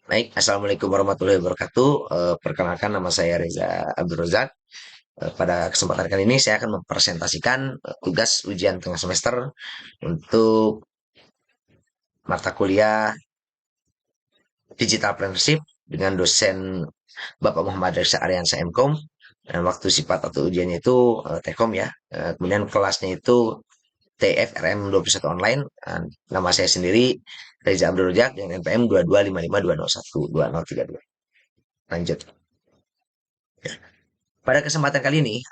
Baik, Assalamualaikum warahmatullahi wabarakatuh. Perkenalkan nama saya Reza Abdul Razak. Pada kesempatan kali ini saya akan mempresentasikan tugas ujian tengah semester untuk mata kuliah Digital Apprenticeship dengan dosen Bapak Muhammad Reza Ariansa MKOM. Dan waktu sifat atau ujiannya itu Tekom ya. Kemudian kelasnya itu TFRM 21 online. Nama saya sendiri Reza Abdul Razak dengan NPM 22552012032. Lanjut. Pada kesempatan kali ini,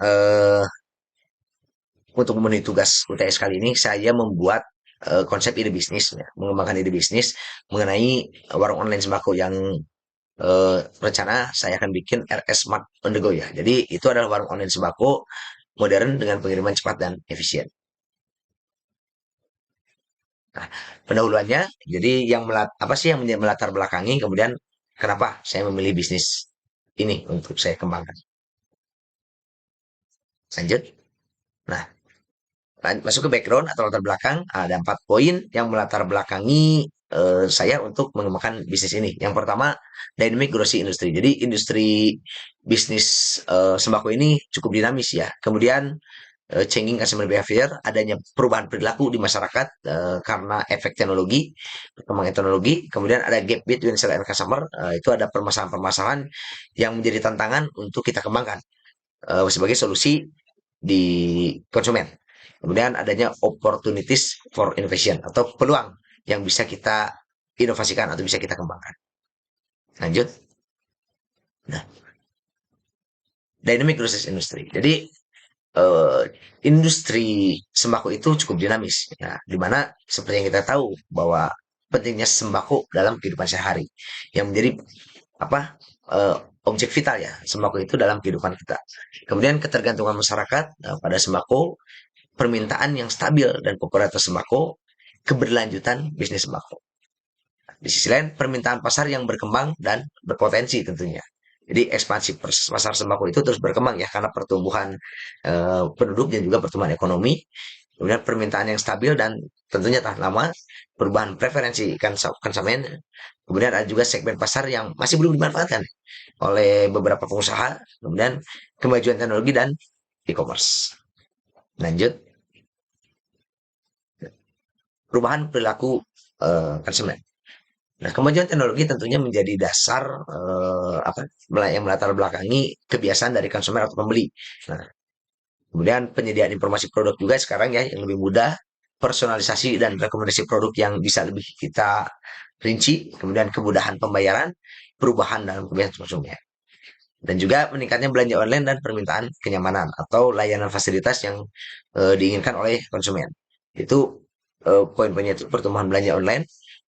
untuk memenuhi tugas UTS kali ini, saya membuat konsep ide bisnis, ya, mengembangkan ide bisnis mengenai warung online sembako yang rencana saya akan bikin RS Smart on the go ya. Jadi itu adalah warung online sembako modern dengan pengiriman cepat dan efisien. Nah, pendahuluannya, jadi apa sih yang melatar belakangi, kemudian kenapa saya memilih bisnis ini untuk saya kembangkan. Lanjut. Nah, masuk ke background atau latar belakang, ada 4 poin yang melatar belakangi saya untuk mengembangkan bisnis ini. Yang pertama, dynamic grocery industry. Jadi industri bisnis sembako ini cukup dinamis ya. Kemudian changing customer behavior, adanya perubahan perilaku di masyarakat karena efek teknologi, perkembangan teknologi. Kemudian ada gap between seller and customer, itu ada permasalahan-permasalahan yang menjadi tantangan untuk kita kembangkan sebagai solusi di konsumen. Kemudian adanya opportunities for innovation atau peluang yang bisa kita inovasikan atau bisa kita kembangkan. Lanjut. Nah, dynamic process industry. Jadi eh, industri sembako itu cukup dinamis. Ya, di mana seperti yang kita tahu bahwa pentingnya sembako dalam kehidupan sehari yang menjadi apa eh, objek vital ya sembako itu dalam kehidupan kita. Kemudian ketergantungan masyarakat pada sembako, permintaan yang stabil dan popularitas sembako, keberlanjutan bisnis sembako. Di sisi lain, permintaan pasar yang berkembang dan berpotensi tentunya. Jadi ekspansi pasar sembako itu terus berkembang ya karena pertumbuhan penduduk dan juga pertumbuhan ekonomi. Kemudian permintaan yang stabil dan tentunya tahan lama, perubahan preferensi konsumen. Kemudian ada juga segmen pasar yang masih belum dimanfaatkan oleh beberapa pengusaha. Kemudian kemajuan teknologi dan e-commerce. Lanjut, perubahan perilaku konsumen. Nah, kemajuan teknologi tentunya menjadi dasar yang melatar belakangi kebiasaan dari konsumen atau pembeli. Nah, kemudian penyediaan informasi produk juga sekarang ya yang lebih mudah, personalisasi dan rekomendasi produk yang bisa lebih kita rinci, kemudian kemudahan pembayaran, perubahan dalam kebiasaan konsumen. Dan juga meningkatnya belanja online dan permintaan kenyamanan atau layanan fasilitas yang diinginkan oleh konsumen. Itu poin-poinnya itu pertumbuhan belanja online,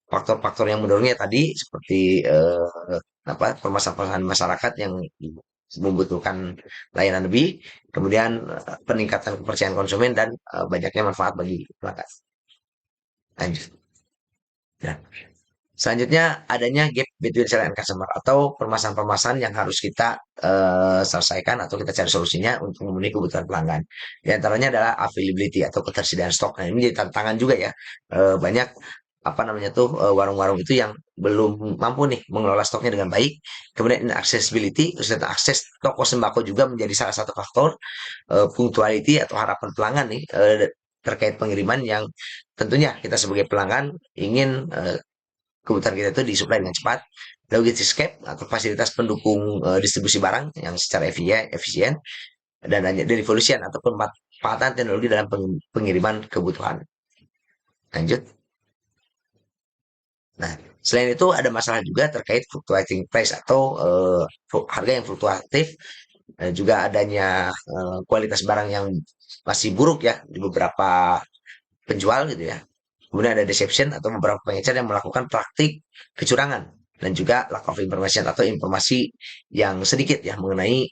faktor-faktor yang mendorongnya tadi seperti permasalahan masyarakat yang membutuhkan layanan lebih, kemudian peningkatan kepercayaan konsumen dan banyaknya manfaat bagi pelanggan. Lanjut. Nah, selanjutnya adanya gap between seller and customer atau permasalahan-permasalahan yang harus kita selesaikan atau kita cari solusinya untuk memenuhi kebutuhan pelanggan. Di antaranya adalah availability atau ketersediaan stok. Nah, ini menjadi tantangan juga ya. Banyak apa namanya tuh warung-warung itu yang belum mampu nih mengelola stoknya dengan baik. Kemudian accessibility, serta akses toko sembako juga menjadi salah satu faktor punctuality atau harapan pelanggan nih terkait pengiriman yang tentunya kita sebagai pelanggan ingin kebutuhan kita itu disuplai dengan cepat. Logistics atau fasilitas pendukung distribusi barang yang secara efisien dan ada devolution atau pemanfaatan teknologi dalam pengiriman kebutuhan. Lanjut. Nah, selain itu ada masalah juga terkait fluctuating price atau harga yang fluktuatif, juga adanya kualitas barang yang masih buruk ya di beberapa penjual gitu ya. Kemudian ada deception atau beberapa pengecer yang melakukan praktik kecurangan dan juga lack of information atau informasi yang sedikit ya mengenai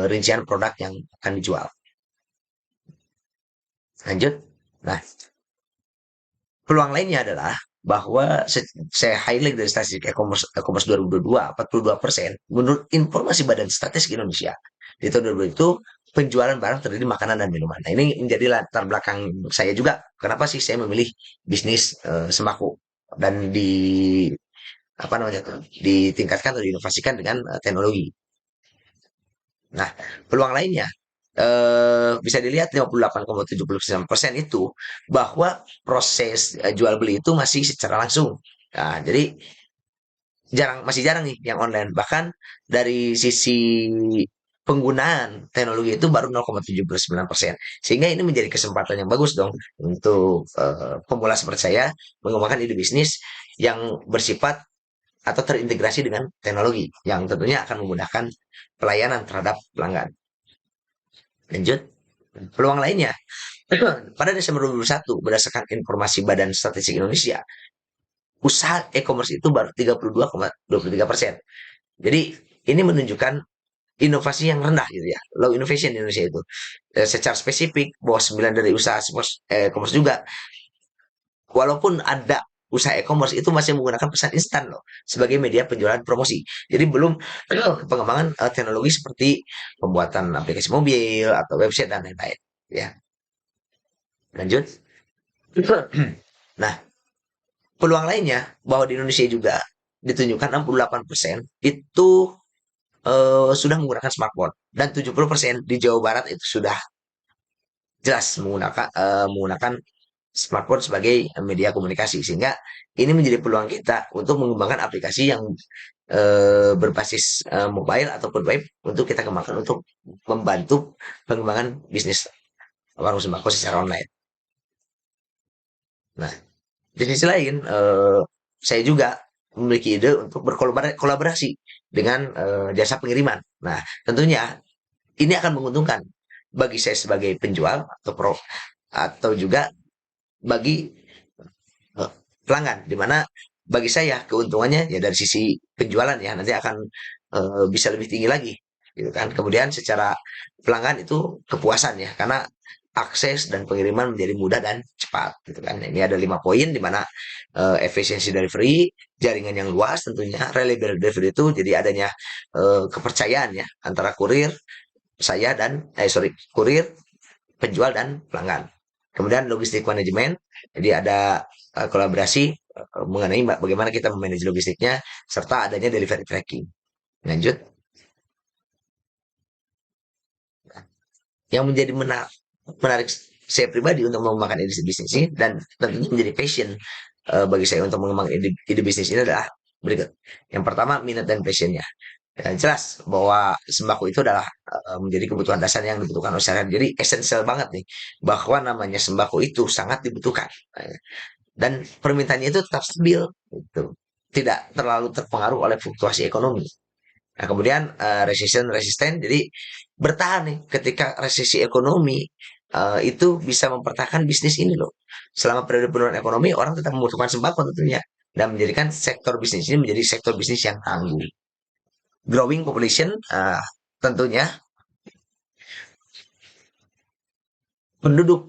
rincian produk yang akan dijual. Lanjut. Nah, peluang lainnya adalah bahwa saya highlight dari statistik e-commerce 2022, 42% menurut informasi Badan Statistik Indonesia di tahun 2020 itu penjualan barang terdiri makanan dan minuman. Nah, ini menjadi latar belakang saya juga. Kenapa sih saya memilih bisnis sembako dan di apa namanya tuh, ditingkatkan atau diinovasikan dengan teknologi. Nah, peluang lainnya bisa dilihat 58,79% itu bahwa proses jual beli itu masih secara langsung. Nah, jadi masih jarang nih yang online. Bahkan dari sisi penggunaan teknologi itu baru 0,79%. Sehingga ini menjadi kesempatan yang bagus dong untuk pemula seperti saya mengembangkan ide bisnis yang bersifat atau terintegrasi dengan teknologi yang tentunya akan memudahkan pelayanan terhadap pelanggan. Lanjut, peluang lainnya, pada Desember 2021, berdasarkan informasi Badan Statistik Indonesia, usaha e-commerce itu baru 32,23%. Jadi ini menunjukkan inovasi yang rendah gitu ya, low innovation di Indonesia itu. Secara spesifik, bahwa 9 dari usaha e-commerce juga, walaupun ada usaha e-commerce itu masih menggunakan pesan instan loh sebagai media penjualan promosi. Jadi belum pengembangan teknologi seperti pembuatan aplikasi mobil atau website dan lain-lain. Ya, lanjut. Nah, peluang lainnya bahwa di Indonesia juga ditunjukkan 68% itu sudah menggunakan smartphone dan 70% di Jawa Barat itu sudah jelas menggunakan smartphone sebagai media komunikasi, sehingga ini menjadi peluang kita untuk mengembangkan aplikasi yang berbasis mobile ataupun web untuk kita kembangkan untuk membantu pengembangan bisnis warung sembako secara online. Nah, di sisi lain, saya juga memiliki ide untuk berkolaborasi dengan jasa pengiriman. Nah, tentunya ini akan menguntungkan bagi saya sebagai penjual atau juga bagi pelanggan, di mana bagi saya keuntungannya ya dari sisi penjualan ya nanti akan bisa lebih tinggi lagi gitu kan. Kemudian secara pelanggan itu kepuasan ya, karena akses dan pengiriman menjadi mudah dan cepat gitu kan. Ini ada 5 poin di mana efisiensi delivery, jaringan yang luas tentunya, reliable delivery itu jadi adanya kepercayaan ya antara kurir, penjual dan pelanggan. Kemudian logistik manajemen, jadi ada kolaborasi mengenai bagaimana kita memanage logistiknya serta adanya delivery tracking. Lanjut, yang menjadi menarik saya pribadi untuk mengembangkan ide bisnis ini dan tentunya menjadi passion bagi saya untuk mengembangkan ide bisnis ini adalah berikut. Yang pertama, minat dan passionnya. Ya, jelas bahwa sembako itu adalah menjadi kebutuhan dasar yang dibutuhkan oleh masyarakat. Jadi esensial banget nih bahwa namanya sembako itu sangat dibutuhkan. Dan permintaannya itu tetap stabil, gitu. Tidak terlalu terpengaruh oleh fluktuasi ekonomi. Nah, kemudian resisten resisten, jadi bertahan nih ketika resesi ekonomi, itu bisa mempertahankan bisnis ini loh. Selama periode penurunan ekonomi, orang tetap membutuhkan sembako tentunya dan menjadikan sektor bisnis ini menjadi sektor bisnis yang tangguh. Growing population, tentunya penduduk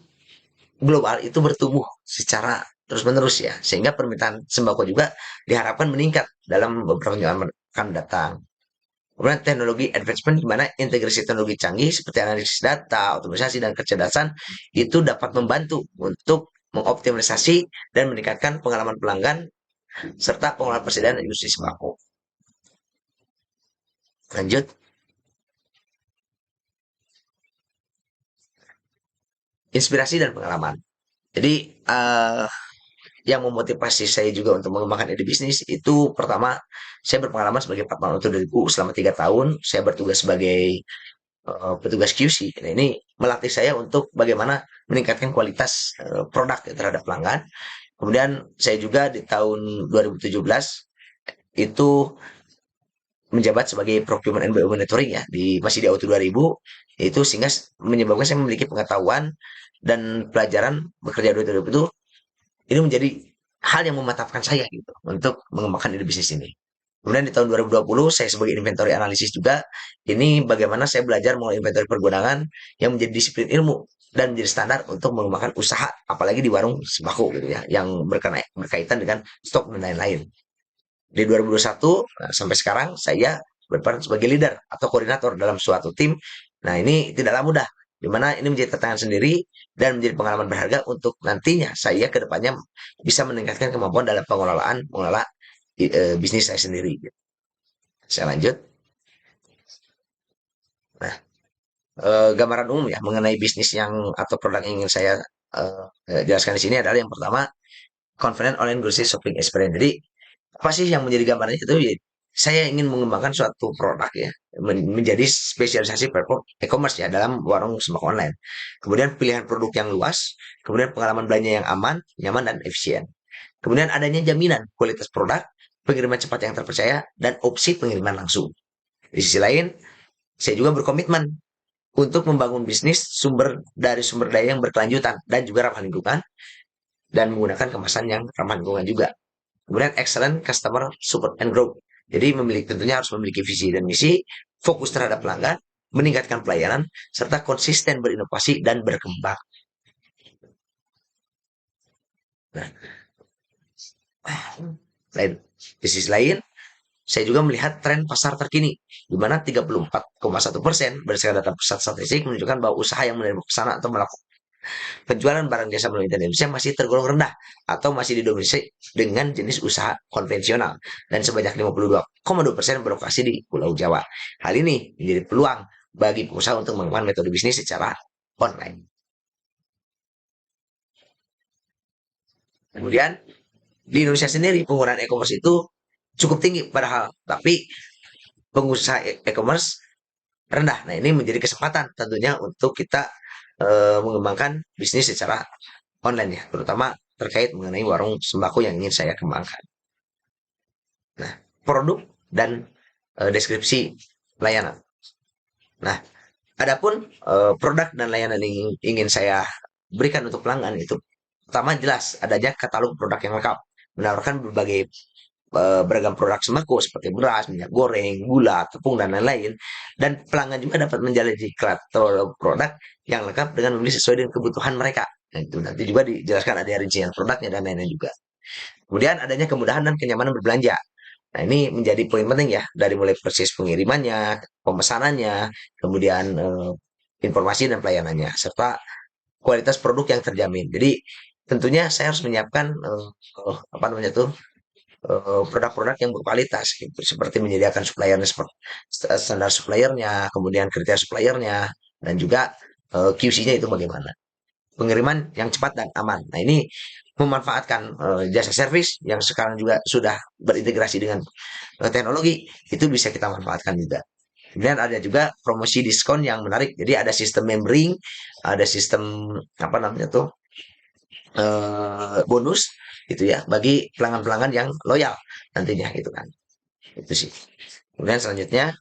global itu bertumbuh secara terus-menerus ya, sehingga permintaan sembako juga diharapkan meningkat dalam beberapa tahun akan datang. Kemudian teknologi advancement di mana integrasi teknologi canggih seperti analisis data, otomatisasi, dan kecerdasan itu dapat membantu untuk mengoptimalisasi dan meningkatkan pengalaman pelanggan serta pengelolaan persediaan industri sembako. Lanjut, inspirasi dan pengalaman. Jadi yang memotivasi saya juga untuk mengembangkan ide bisnis itu pertama, saya berpengalaman sebagai partner auto dari Bu selama 3 tahun. Saya bertugas sebagai petugas QC. Nah, ini melatih saya untuk bagaimana meningkatkan kualitas produk ya, terhadap pelanggan. Kemudian saya juga di tahun 2017 itu menjabat sebagai procurement and BU monitoring ya masih di Auto 2000, itu sehingga menyebabkan saya memiliki pengetahuan dan pelajaran bekerja di Auto 2000 itu, ini menjadi hal yang mematapkan saya gitu untuk mengembangkan ide bisnis ini. Kemudian di tahun 2020 saya sebagai inventory analisis juga, ini bagaimana saya belajar mengenai inventory pergudangan yang menjadi disiplin ilmu dan menjadi standar untuk mengembangkan usaha apalagi di warung sembako gitu ya yang berkaitan dengan stok dan lain-lain. Di 2021 sampai sekarang saya berperan sebagai leader atau koordinator dalam suatu tim. Nah, ini tidaklah mudah, di mana ini menjadi tantangan sendiri dan menjadi pengalaman berharga untuk nantinya saya ke depannya bisa meningkatkan kemampuan dalam pengelola bisnis saya sendiri. Saya lanjut. Nah, gambaran umum ya mengenai bisnis yang atau produk yang ingin saya jelaskan di sini adalah yang pertama, convenient online grocery shopping experience. Jadi apa sih yang menjadi gambarannya itu ya, saya ingin mengembangkan suatu produk ya menjadi spesialisasi platform e-commerce ya dalam warung sembako online. Kemudian pilihan produk yang luas, kemudian pengalaman belanja yang aman, nyaman dan efisien. Kemudian adanya jaminan kualitas produk, pengiriman cepat yang terpercaya dan opsi pengiriman langsung. Di sisi lain, saya juga berkomitmen untuk membangun bisnis sumber daya yang berkelanjutan dan juga ramah lingkungan dan menggunakan kemasan yang ramah lingkungan juga. Kemudian excellent customer support and growth. Jadi tentunya harus memiliki visi dan misi, fokus terhadap pelanggan, meningkatkan pelayanan, serta konsisten berinovasi dan berkembang. Nah, lain di sisi lain, saya juga melihat tren pasar terkini, di mana 34,1% berdasarkan data pusat statistik menunjukkan bahwa usaha yang menerima pesanan atau melakukan penjualan barang jasa melalui internet Indonesia masih tergolong rendah atau masih didominasi dengan jenis usaha konvensional dan sebanyak 52,2% berlokasi di Pulau Jawa. Hal ini menjadi peluang bagi pengusaha untuk mengembangkan metode bisnis secara online. Kemudian di Indonesia sendiri penggunaan e-commerce itu cukup tinggi padahal, tapi pengusaha e-commerce rendah. Nah, ini menjadi kesempatan tentunya untuk kita mengembangkan bisnis secara online ya, terutama terkait mengenai warung sembako yang ingin saya kembangkan. Nah, produk dan deskripsi layanan. Nah, adapun produk dan layanan yang ingin saya berikan untuk pelanggan itu pertama jelas adanya katalog produk yang lengkap, menawarkan berbagai beragam produk sembako seperti beras, minyak goreng, gula, tepung dan lain-lain. Dan pelanggan juga dapat menjalani katalog produk yang lengkap dengan membeli sesuai dengan kebutuhan mereka. Nah, itu nanti juga dijelaskan ada rincian produknya dan lain-lain juga. Kemudian adanya kemudahan dan kenyamanan berbelanja. Nah, ini menjadi poin penting ya, dari mulai proses pengirimannya, pemesanannya, kemudian informasi dan pelayanannya, serta kualitas produk yang terjamin. Jadi tentunya saya harus menyiapkan apa namanya tuh produk-produk yang berkualitas gitu. Seperti menyediakan suppliernya seperti standar suppliernya, kemudian kriteria suppliernya, dan juga QC-nya itu bagaimana. Pengiriman yang cepat dan aman. Nah, ini memanfaatkan jasa servis yang sekarang juga sudah berintegrasi dengan teknologi, itu bisa kita manfaatkan juga. Kemudian ada juga promosi diskon yang menarik. Jadi ada sistem membering, ada sistem apa namanya tuh bonus gitu ya bagi pelanggan-pelanggan yang loyal nantinya gitu kan. Itu sih. Kemudian selanjutnya,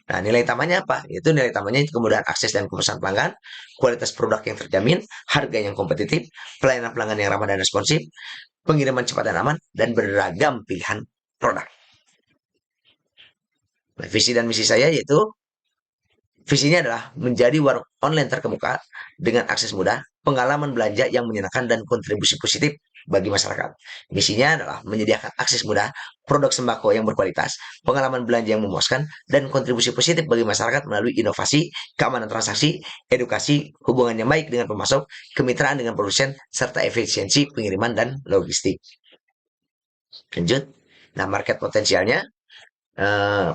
nah nilai tamanya apa? Itu nilai tamanya itu kemudahan akses dan kepuasan pelanggan, kualitas produk yang terjamin, harga yang kompetitif, pelayanan pelanggan yang ramah dan responsif, pengiriman cepat dan aman, dan beragam pilihan produk. Nah, visi dan misi saya yaitu visinya adalah menjadi warung online terkemuka dengan akses mudah, pengalaman belanja yang menyenangkan, dan kontribusi positif bagi masyarakat. Misinya adalah menyediakan akses mudah, produk sembako yang berkualitas, pengalaman belanja yang memuaskan, dan kontribusi positif bagi masyarakat melalui inovasi, keamanan transaksi, edukasi, hubungan yang baik dengan pemasok, kemitraan dengan produsen, serta efisiensi pengiriman dan logistik. Lanjut. Nah, market potensialnya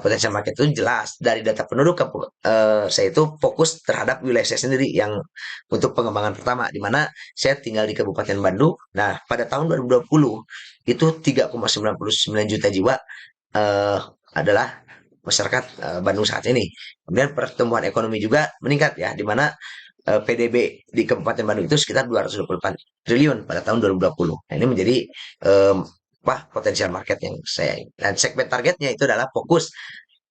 potensial market itu jelas dari data penduduk saya itu fokus terhadap wilayah saya sendiri yang untuk pengembangan pertama di mana saya tinggal di Kabupaten Bandung. Nah, pada tahun 2020 itu 3,99 juta jiwa eh, adalah masyarakat Bandung saat ini. Kemudian pertumbuhan ekonomi juga meningkat ya di mana PDB di Kabupaten Bandung itu sekitar 224 triliun pada tahun 2020. Nah, ini menjadi eh, potensial market yang saya dan segmen targetnya itu adalah fokus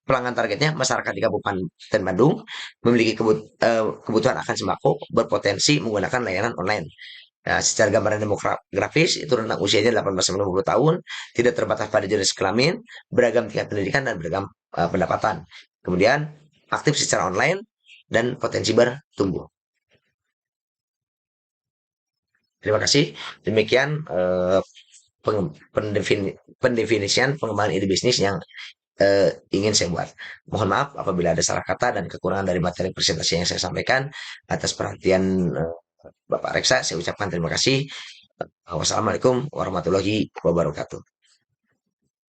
pelanggan targetnya masyarakat di Kabupaten Bandung memiliki kebutuhan akan sembako berpotensi menggunakan layanan online. Nah, secara gambaran demografis itu rentang usianya 18 sampai 50 tahun, tidak terbatas pada jenis kelamin, beragam tingkat pendidikan dan beragam pendapatan. Kemudian aktif secara online dan potensi bertumbuh. Terima kasih. Demikian pendefinisian pengembangan ide bisnis yang ingin saya buat. Mohon maaf apabila ada salah kata dan kekurangan dari materi presentasi yang saya sampaikan. Atas perhatian Bapak Reksa, saya ucapkan terima kasih. Wassalamualaikum warahmatullahi wabarakatuh.